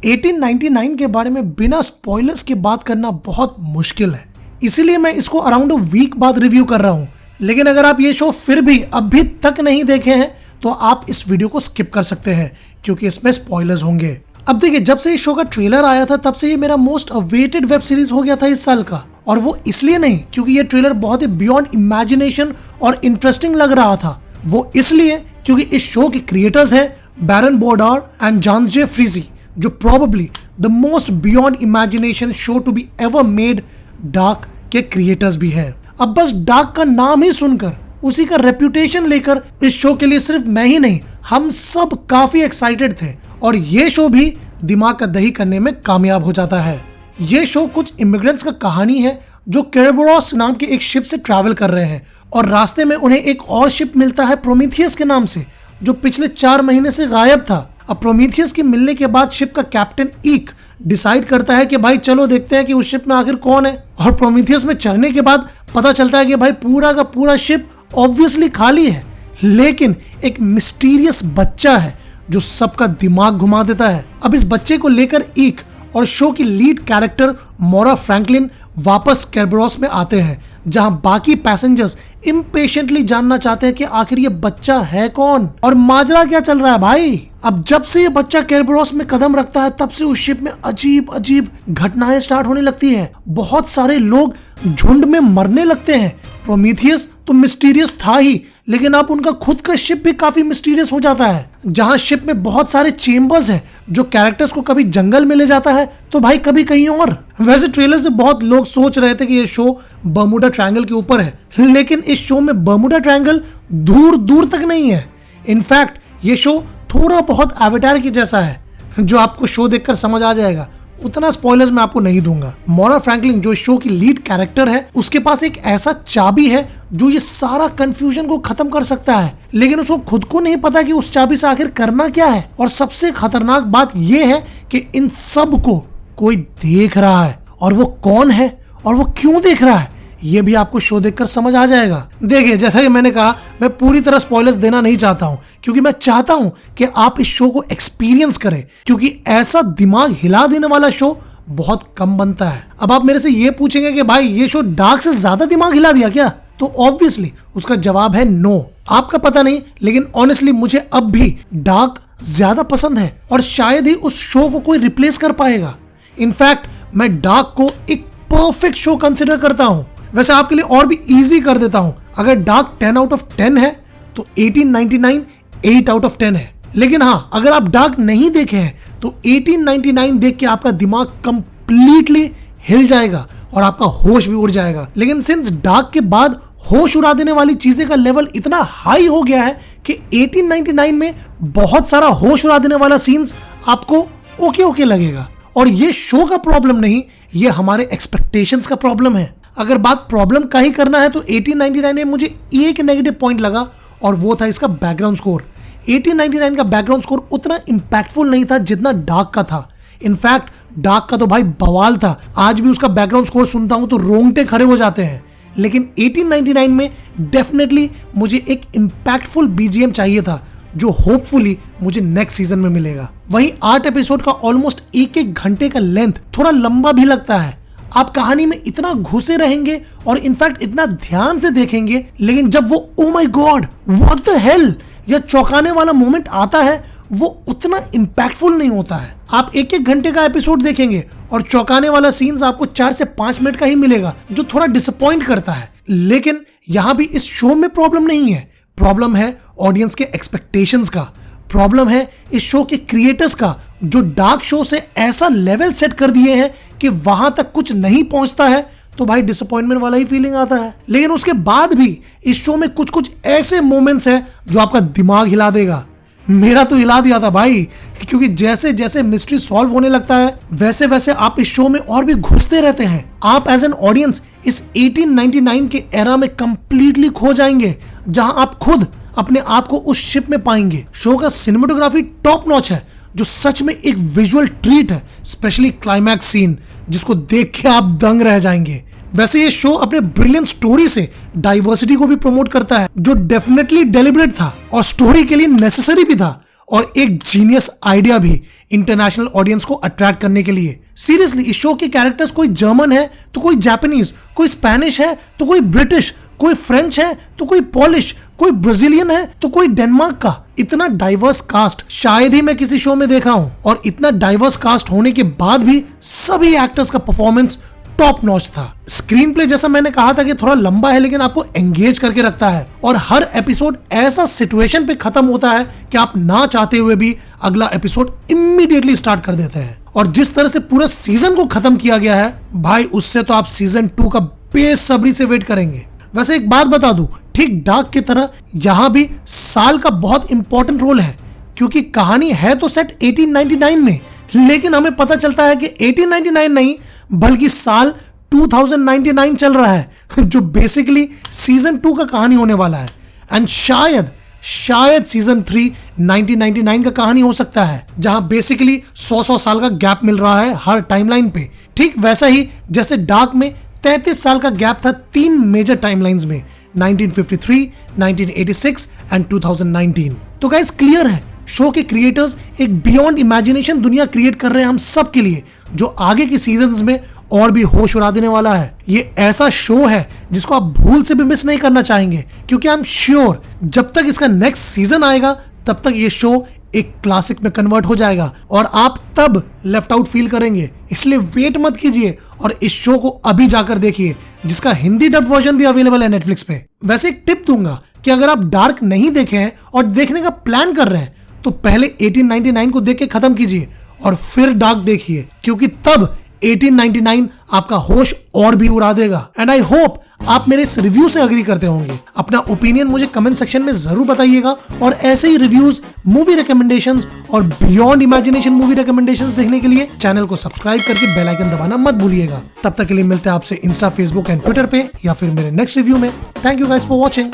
1899 के बारे में बिना स्पॉयलर्स के बात करना बहुत मुश्किल है, इसीलिए मैं इसको अराउंड अ वीक बाद रिव्यू कर रहा हूँ। लेकिन अगर आप ये शो फिर भी अभी तक नहीं देखे हैं तो आप इस वीडियो को स्किप कर सकते हैं क्योंकि इसमें स्पॉयलर्स होंगे। अब देखिए, जब से इस शो का ट्रेलर आया था तब से ये मेरा मोस्ट अवेटेड वेब सीरीज हो गया था इस साल का, और वो इसलिए नहीं क्योंकि ये ट्रेलर बहुत ही बियॉन्ड इमेजिनेशन और इंटरेस्टिंग लग रहा था, वो इसलिए क्योंकि इस शो के क्रिएटर्स हैं Baran bo Odar and Jantje Friese, जो probably the most beyond imagination show to be ever made Dark के क्रिएटर्स भी हैं। अब बस डार्क का नाम ही सुनकर, उसी का रेप्यूटेशन लेकर इस शो के लिए सिर्फ मैं ही नहीं, हम सब काफी एक्साइटेड थे, और ये शो भी दिमाग का दही करने में कामयाब हो जाता है। ये शो कुछ इमिग्रेंट्स का कहानी है जो केरबरोस नाम के एक शिप से ट्रैवल कर रहे हैं, और रास्ते में उन्हें एक और शिप मिलता है प्रोमीथियस के नाम से, जो पिछले 4 महीने से गायब था। अब प्रोमीथियस के मिलने के बाद शिप का कैप्टन ईक डिसाइड करता है कि भाई चलो देखते हैं कि उस शिप में आखिर कौन है, और प्रोमीथियस में चढ़ने के बाद पता चलता है कि भाई पूरा का पूरा शिप ऑब्वियसली खाली है, लेकिन एक मिस्टीरियस बच्चा है जो सबका दिमाग घुमा देता है। अब इस बच्चे को लेकर ईक और शो की लीड कैरेक्टर मोरा फ्रैंकलिन वापस केरबरोस में आते हैं, जहां बाकी पैसेंजर्स इम्पेशेंटली जानना चाहते हैं कि आखिर ये बच्चा है कौन और माजरा क्या चल रहा है भाई। अब जब से ये बच्चा केरबरोस में कदम रखता है तब से उस शिप में अजीब अजीब घटनाएं स्टार्ट होने लगती है। बहुत सारे लोग झुंड में मरने लगते हैं। प्रोमीथियस तो मिस्टीरियस था ही, लेकिन अब उनका खुद का शिप भी काफी मिस्टीरियस हो जाता है, जहां शिप में बहुत सारे चेम्बर्स हैं जो कैरेक्टर्स को कभी जंगल में ले जाता है तो भाई कभी कहीं और। वैसे ट्रेलर से बहुत लोग सोच रहे थे कि ये शो बर्मुडा ट्रायंगल के ऊपर है, लेकिन इस शो में बर्मुडा ट्रायंगल दूर दूर तक नहीं है। इनफैक्ट ये शो थोड़ा बहुत एवेटार की जैसा है, जो आपको शो देखकर समझ आ जाएगा। उतना स्पॉयलर्स मैं आपको नहीं दूंगा। मोरा फ्रैंकलिन जो शो की लीड कैरेक्टर है, उसके पास एक ऐसा चाबी है जो ये सारा कंफ्यूजन को खत्म कर सकता है, लेकिन उसको खुद को नहीं पता कि उस चाबी से आखिर करना क्या है। और सबसे खतरनाक बात ये है कि इन सब को कोई देख रहा है, और वो कौन है और वो क्यों देख रहा है ये भी आपको शो देखकर समझ आ जाएगा। देखिए, जैसा कि मैंने कहा, मैं पूरी तरह स्पॉयलर्स देना नहीं चाहता हूं, क्योंकि मैं चाहता हूं कि आप इस शो को एक्सपीरियंस करें, क्योंकि ऐसा दिमाग हिला देने वाला शो बहुत कम बनता है। अब आप मेरे से ये पूछेंगे कि भाई ये शो डार्क से ज्यादा दिमाग हिला दिया क्या, तो ऑब्वियसली उसका जवाब है नो। आपका पता नहीं, लेकिन ऑनेस्टली मुझे अब भी डार्क ज्यादा पसंद है, और शायद ही उस शो को कोई रिप्लेस कर पाएगा। इनफैक्ट मैं डार्क को एक परफेक्ट शो कंसिडर करता हूं। वैसे आपके लिए और भी इजी कर देता हूं, अगर डार्क 10 आउट ऑफ 10 है तो 1899 8 आउट ऑफ 10 है। लेकिन हाँ, अगर आप डार्क नहीं देखे हैं तो 1899 देख के आपका दिमाग कंप्लीटली हिल जाएगा और आपका होश भी उड़ जाएगा। लेकिन सिंस डार्क के बाद होश उड़ा देने वाली चीजें का लेवल इतना हाई हो गया है कि 1899 में बहुत सारा होश उड़ा देने वाला सीन्स आपको ओके लगेगा। और ये शो का प्रॉब्लम नहीं, ये हमारे एक्सपेक्टेशंस का प्रॉब्लम है। अगर बात प्रॉब्लम का ही करना है तो 1899 में मुझे एक नेगेटिव पॉइंट लगा, और वो था इसका बैकग्राउंड स्कोर। 1899 का बैकग्राउंड स्कोर उतना इंपैक्टफुल नहीं था जितना डार्क का था। इनफैक्ट डार्क का तो भाई बवाल था, आज भी उसका बैकग्राउंड स्कोर सुनता हूं तो रोंगटे खड़े हो जाते हैं। लेकिन 1899 में डेफिनेटली मुझे एक इंपैक्टफुल बीजीएम चाहिए था, जो होपफुली मुझे नेक्स्ट सीजन में मिलेगा। वहीं 8 एपिसोड का ऑलमोस्ट 1 घंटे का लेंथ थोड़ा लंबा भी लगता है। आप कहानी में इतना घुसे रहेंगे और इनफैक्ट इतना ध्यान से देखेंगे, लेकिन जब वो oh my God what the hell या चौंकाने वाला मोमेंट आता है, वो उतना इंपैक्टफुल नहीं होता है। आप 1 घंटे का एपिसोड देखेंगे और चौंकाने वाला सीन्स आपको 4 से 5 मिनट का ही मिलेगा, जो थोड़ा डिसअपॉइंट करता है। लेकिन यहाँ भी इस शो में प्रॉब्लम नहीं है, प्रॉब्लम है ऑडियंस के एक्सपेक्टेशंस का, प्रॉब्लम है इस शो के क्रिएटर्स का, जो डार्क शो से ऐसा लेवल सेट कर दिए हैं कि वहां तक कुछ नहीं पहुंचता है तो भाई डिसअपॉइंटमेंट वाला ही फीलिंग आता है। लेकिन उसके बाद भी इस शो में कुछ ऐसे मोमेंट्स हैं जो आपका दिमाग हिला देगा। मेरा तो हिला दिया था भाई, क्योंकि जैसे जैसे मिस्ट्री सॉल्व होने लगता है वैसे वैसे आप इस शो में और भी घुसते रहते हैं। आप एज एन ऑडियंस इस 1899 के एरा में कंप्लीटली खो जाएंगे, जहां आप खुद अपने आप को उस शिप में पाएंगे। शो का सिनेमेटोग्राफी टॉप नॉच है, जो सच में एक विजुअल ट्रीट है, स्पेशली क्लाइमैक्स सीन, जिसको देख के आप दंग रह जाएंगे। वैसे ये शो अपने ब्रिलियंट स्टोरी से डाइवर्सिटी को भी प्रमोट करता है, जो डेफिनेटली डेलिब्रेट था और स्टोरी के लिए नेसेसरी भी था। और एक जीनियस आइडिया भी इंटरनेशनल ऑडियंस को अट्रैक्ट करने के लिए। सीरियसली इस शो के कैरेक्टर्स कोई जर्मन है तो कोई जापानीज, कोई स्पेनिश है तो कोई ब्रिटिश, कोई फ्रेंच है तो कोई पॉलिश, कोई ब्राजीलियन है तो कोई डेनमार्क का। इतना डाइवर्स कास्ट शायद ही मैं किसी शो में देखा हूं, और इतना डाइवर्स कास्ट होने के बाद भी सभी एक्टर्स का परफॉर्मेंस टॉप नॉच था। स्क्रीन प्ले जैसा मैंने कहा था कि थोड़ा लंबा है, लेकिन आपको एंगेज करके रखता है, और हर एपिसोड ऐसा सिचुएशन पे खत्म होता है कि आप ना चाहते हुए भी अगला एपिसोड इमीडिएटली स्टार्ट कर देते हैं। और जिस तरह से पूरा सीजन को खत्म किया गया है भाई, उससे तो आप सीजन 2 का बेसब्री से वेट करेंगे। वैसे एक बात बता दूं, ठीक डार्क की तरह यहाँ भी साल का बहुत इंपॉर्टेंट रोल है, क्योंकि कहानी है तो सेट 1899 में, लेकिन हमें पता चलता है कि 1899 नहीं बल्कि साल 2099 चल रहा है, जो बेसिकली सीजन 2 का कहानी होने वाला है। एंड शायद सीजन 3 1999 का कहानी हो सकता है, जहां बेसिकली 100 साल का गैप मिल रहा है हर टाइमलाइन पे। ठीक वैसा ही जैसे डार्क में 33 साल का गैप था 3 मेजर टाइमलाइंस में, 1953, 1986 एंड 2019। तो गाइस क्लियर है, शो के क्रिएटर्स एक बियॉन्ड इमेजिनेशन दुनिया क्रिएट कर रहे हैं हम सब के लिए, जो आगे की सीजन्स में और भी होश उड़ा देने वाला है। ये ऐसा शो है जिसको आप भूल से भी मिस नहीं करना चाहेंगे, क्योंकि आई एम श्योर जब तक इसका नेक्स्ट सीजन आएगा तब तक ये शो एक क्लासिक में कन्वर्ट हो जाएगा और आप तब लेफ्ट आउट फील करेंगे। इसलिए वेट मत कीजिए और इस शो को अभी जाकर देखिए, जिसका हिंदी डब वर्जन भी अवेलेबल है नेटफ्लिक्स पे। वैसे एक टिप दूंगा कि अगर आप डार्क नहीं देखे हैं और देखने का प्लान कर रहे हैं तो पहले 1899 को देख के खत्म कीजिए और फिर डार्क देखिए, क्योंकि तब 1899 आपका होश और भी उड़ा देगा। एंड आई होप आप मेरे इस रिव्यू से अग्री करते होंगे। अपना ओपिनियन मुझे कमेंट सेक्शन में जरूर बताइएगा, और ऐसे ही रिव्यूज, मूवी रिकमेंडेशंस और बियॉन्ड इमेजिनेशन मूवी रिकमेंडेशंस देखने के लिए चैनल को सब्सक्राइब करके बेल आइकन दबाना मत भूलिएगा। तब तक के लिए मिलते हैं आपसे इंस्टा, फेसबुक एंड ट्विटर पे, या फिर मेरे नेक्स्ट रिव्यू में। Thank you guys for watching.